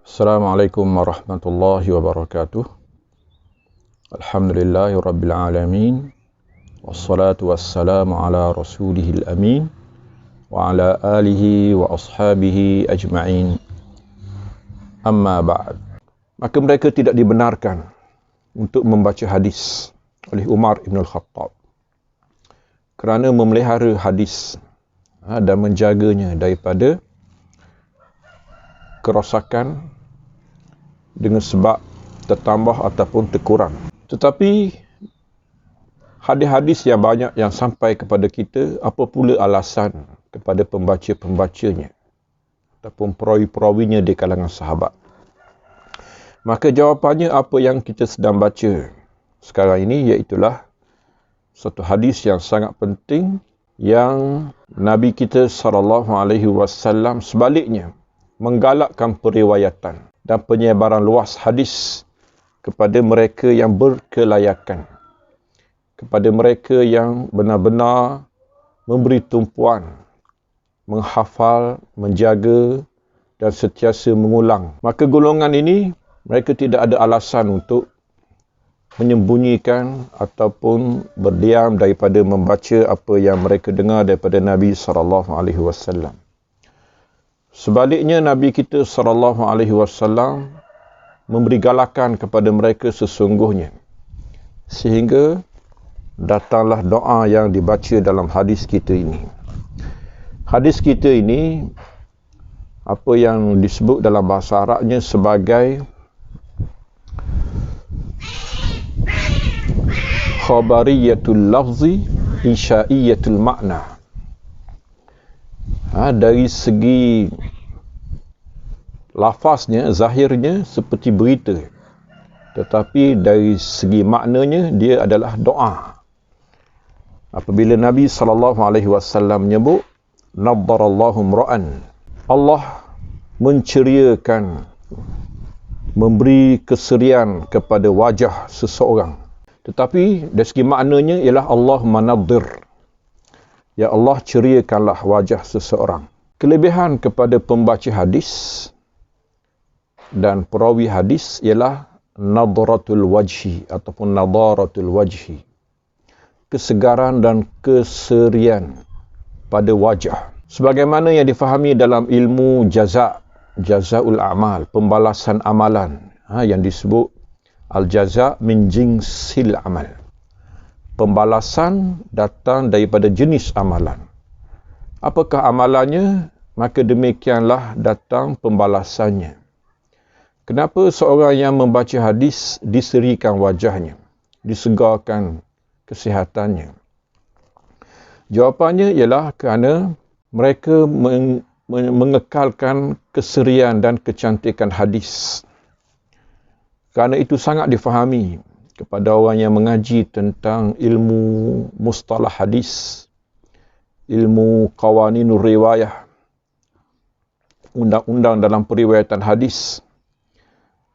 Assalamualaikum warahmatullahi wabarakatuh. Alhamdulillahi rabbil alamin. Wassalatu wassalamu ala rasulihil amin. Wa ala alihi wa ashabihi ajma'in. Amma ba'd. Maka mereka tidak dibenarkan untuk membaca hadis oleh Umar ibn al-Khattab. Kerana memelihara hadis dan menjaganya daripada kerosakan dengan sebab tertambah ataupun terkurang. Tetapi hadis-hadis yang banyak yang sampai kepada kita, apa pula alasan kepada pembaca-pembacanya ataupun perawi-perawinya di kalangan sahabat? Maka jawapannya apa yang kita sedang baca sekarang ini, iaitulah satu hadis yang sangat penting yang Nabi kita SAW sebaliknya menggalakkan periwayatan dan penyebaran luas hadis kepada mereka yang berkelayakan, kepada mereka yang benar-benar memberi tumpuan, menghafal, menjaga dan sentiasa mengulang. Maka golongan ini, mereka tidak ada alasan untuk menyembunyikan ataupun berdiam daripada membaca apa yang mereka dengar daripada Nabi SAW. Sebaliknya, Nabi kita SAW memberi galakan kepada mereka sesungguhnya. Sehingga datanglah doa yang dibaca dalam hadis kita ini. Hadis kita ini, apa yang disebut dalam bahasa Arabnya sebagai khabariyatul lafzi, insyaiyatul makna. Dari segi lafaznya, zahirnya seperti berita, tetapi dari segi maknanya dia adalah doa. Apabila Nabi SAW menyebut naddarallahu mra'an, Allah menceriakan, memberi keserian kepada wajah seseorang. Tetapi dari segi maknanya ialah Allah manaddir, ya Allah ceriakanlah wajah seseorang. Kelebihan kepada pembaca hadis dan perawi hadis ialah nadratul wajhi ataupun nadaratul wajhi, kesegaran dan keserian pada wajah. Sebagaimana yang difahami dalam ilmu jazaul amal, pembalasan amalan, yang disebut al-jaza min jinsil amal. Pembalasan datang daripada jenis amalan. Apakah amalannya? Maka demikianlah datang pembalasannya. Kenapa seorang yang membaca hadis diserikan wajahnya, disegarkan kesihatannya? Jawapannya ialah kerana mereka mengekalkan keserian dan kecantikan hadis. Kerana itu sangat difahami kepada orang yang mengaji tentang ilmu mustalah hadis, ilmu qawaninur riwayah, undang-undang dalam periwayatan hadis.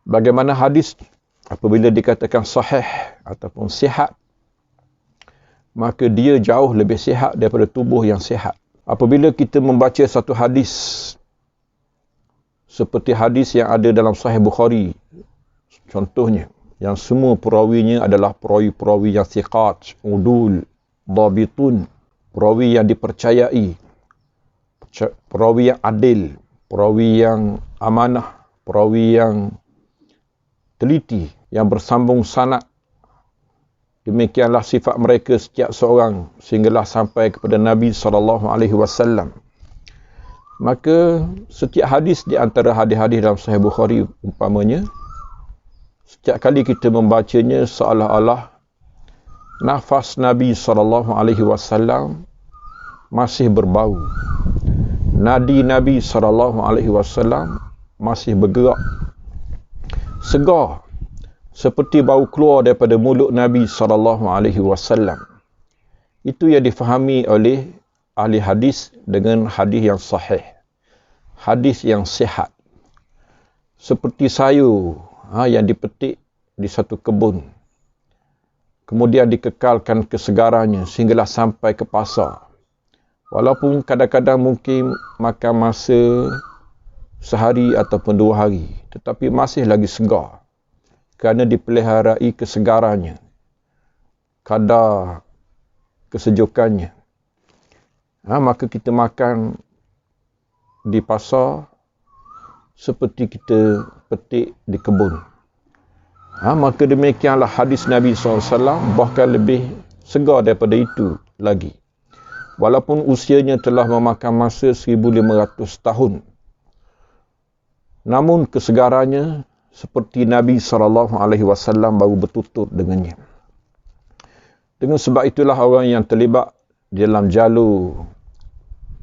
Bagaimana hadis apabila dikatakan sahih ataupun sihat, maka dia jauh lebih sihat daripada tubuh yang sihat. Apabila kita membaca satu hadis seperti hadis yang ada dalam Sahih Bukhari, contohnya, yang semua perawinya adalah perawi-perawi yang thiqat, udul, dhabitun, perawi yang dipercayai, perawi yang adil, perawi yang amanah, perawi yang teliti, yang bersambung sanad. Demikianlah sifat mereka setiap seorang sehinggalah sampai kepada Nabi SAW. Maka setiap hadis di antara hadis-hadis dalam Sahih Bukhari umpamanya, setiap kali kita membacanya seolah-olah nafas Nabi SAW masih berbau. Nadi Nabi SAW masih bergerak. Segar. Seperti bau keluar daripada mulut Nabi SAW. Itu yang difahami oleh ahli hadis dengan hadis yang sahih. Hadis yang sihat. Seperti sayur yang dipetik di satu kebun, kemudian dikekalkan kesegarannya sehinggalah sampai ke pasar. Walaupun kadang-kadang mungkin makan masa sehari ataupun 2 hari, tetapi masih lagi segar kerana dipeliharai kesegarannya, kadar kesejukannya. Maka kita makan di pasar seperti kita petik di kebun. Maka demikianlah hadis Nabi SAW, bahkan lebih segar daripada itu lagi. Walaupun usianya telah memakan masa 1500 tahun, namun kesegarannya seperti Nabi SAW baru bertutur dengannya. Dengan sebab itulah orang yang terlibat dalam jalur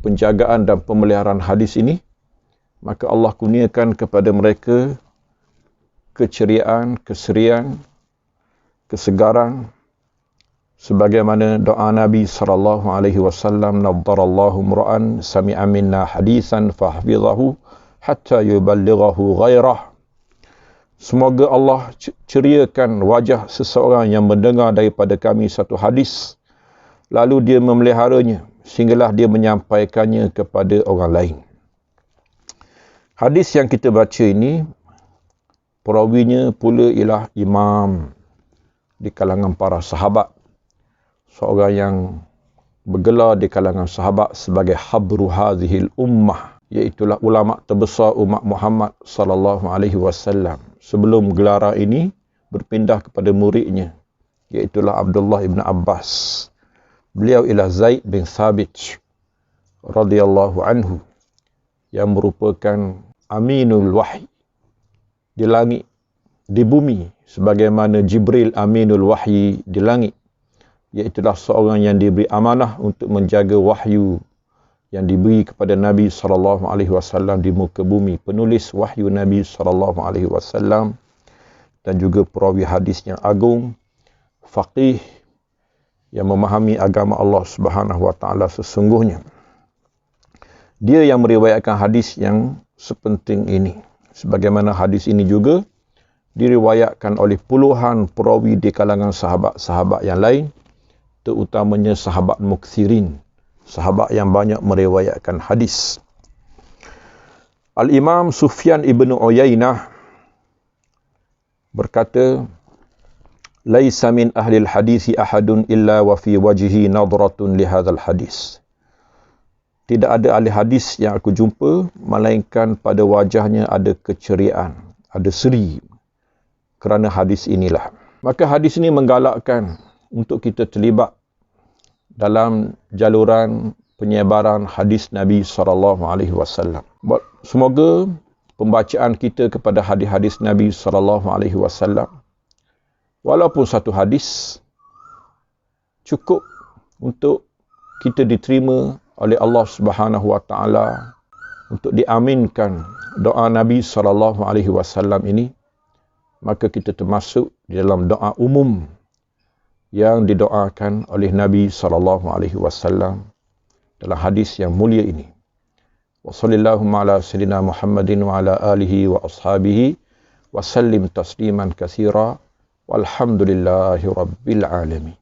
penjagaan dan pemeliharaan hadis ini, maka Allah kurniakan kepada mereka keceriaan, keserian, kesegaran, sebagaimana doa Nabi SAW, naddarallahu mra'an sami'a minna hadisan fahfizahu hatta yuballighahu ghairah. Semoga Allah ceriakan wajah seseorang yang mendengar daripada kami satu hadis, lalu dia memeliharanya sehinggalah dia menyampaikannya kepada orang lain. Hadis yang kita baca ini, perawinya pula ialah imam di kalangan para sahabat, seorang yang bergelar di kalangan sahabat sebagai habru hadhil ummah, iaitulah ulama terbesar umat Muhammad sallallahu alaihi wasallam. Sebelum gelaran ini berpindah kepada muridnya, iaitulah Abdullah ibn Abbas. Beliau ialah Zaid bin Thabit radhiyallahu anhu, yang merupakan aminul wahyi di langit, di bumi, sebagaimana Jibril aminul wahyi di langit, iaitulah seorang yang diberi amanah untuk menjaga wahyu yang diberi kepada Nabi SAW di muka bumi, penulis wahyu Nabi SAW, dan juga perawi hadis yang agung, faqih yang memahami agama Allah Subhanahu wa taala sesungguhnya. Dia yang meriwayatkan hadis yang sepenting ini. Sebagaimana hadis ini juga diriwayatkan oleh puluhan perawi di kalangan sahabat-sahabat yang lain, terutamanya sahabat muksirin, sahabat yang banyak meriwayatkan hadis. Al-Imam Sufyan ibn Uyainah berkata, "Laisa min ahli al-hadisi ahadun illa wa fi wajhihi nadratun li hadzal hadis." Tidak ada ahli hadis yang aku jumpa melainkan pada wajahnya ada keceriaan, ada seri kerana hadis inilah. Maka hadis ini menggalakkan untuk kita terlibat dalam jaluran penyebaran hadis Nabi SAW. Semoga pembacaan kita kepada hadis-hadis Nabi SAW, walaupun satu hadis, cukup untuk kita diterima oleh Allah Subhanahu wa taala, untuk diaminkan doa Nabi SAW ini, maka kita termasuk di dalam doa umum yang didoakan oleh Nabi SAW dalam hadis yang mulia ini. Wa sallallahu ala sayyidina Muhammadin wa ala alihi wa ashabihi wa sallim tasliman katsira walhamdulillahi rabbil alamin.